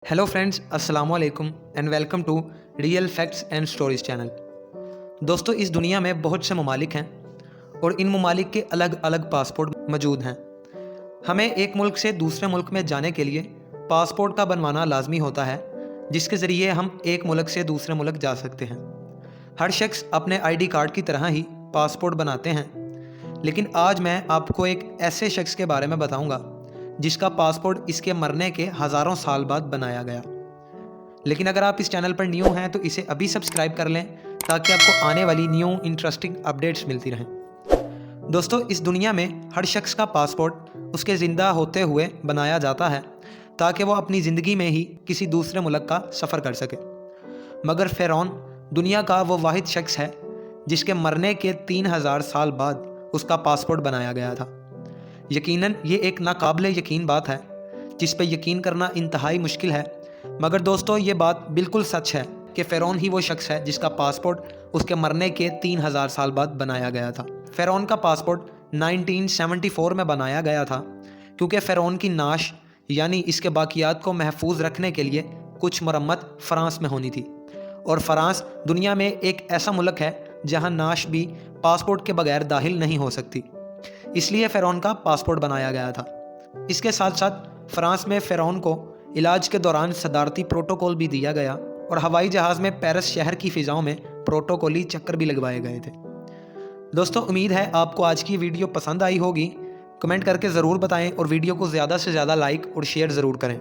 Hello friends, अस्सलाम वालेकुम and welcome to real facts and stories channel. दोस्तों, इस दुनिया में बहुत से ममालिक हैं और इन ममालिक के अलग अलग पासपोर्ट मौजूद हैं। हमें एक मुल्क से दूसरे मुल्क में जाने के लिए पासपोर्ट का बनवाना लाजमी होता है, जिसके ज़रिए हम एक मुल्क से दूसरे मुल्क जा सकते हैं। हर शख्स अपने आईडी कार्ड की तरह ही पासपोर्ट बनाते हैं, लेकिन आज मैं आपको एक ऐसे शख्स के बारे में बताऊंगा जिसका पासपोर्ट इसके मरने के हज़ारों साल बाद बनाया गया। लेकिन अगर आप इस चैनल पर न्यू हैं तो इसे अभी सब्सक्राइब कर लें ताकि आपको आने वाली न्यू इंटरेस्टिंग अपडेट्स मिलती रहें। दोस्तों, इस दुनिया में हर शख्स का पासपोर्ट उसके ज़िंदा होते हुए बनाया जाता है ताकि वो अपनी ज़िंदगी में ही किसी दूसरे मुल्क का सफ़र कर सके। मगर फ़िरौन दुनिया का वो वाहिद शख्स है जिसके मरने के 3000 साल बाद उसका पासपोर्ट बनाया गया था। यकीनन ये एक नाकाबिले यकीन बात है जिस पर यकीन करना इंतहाई मुश्किल है, मगर दोस्तों ये बात बिल्कुल सच है कि फ़िरौन ही वो शख्स है जिसका पासपोर्ट उसके मरने के 3000 साल बाद बनाया गया था। फ़िरौन का पासपोर्ट 1974 में बनाया गया था क्योंकि फ़िरौन की नाश यानी इसके बाकियात को महफूज रखने के लिए कुछ मरम्मत फ़्रांस में होनी थी, और फ़्रांस दुनिया में एक ऐसा मुल्क है जहाँ नाश भी पासपोर्ट के बगैर दाखिल नहीं हो सकती, इसलिए फ़िरौन का पासपोर्ट बनाया गया था। इसके साथ साथ फ्रांस में फ़िरौन को इलाज के दौरान सदारती प्रोटोकॉल भी दिया गया और हवाई जहाज़ में पेरिस शहर की फ़िज़ाओं में प्रोटोकॉली चक्कर भी लगवाए गए थे। दोस्तों, उम्मीद है आपको आज की वीडियो पसंद आई होगी। कमेंट करके ज़रूर बताएं और वीडियो को ज़्यादा से ज़्यादा लाइक और शेयर ज़रूर करें।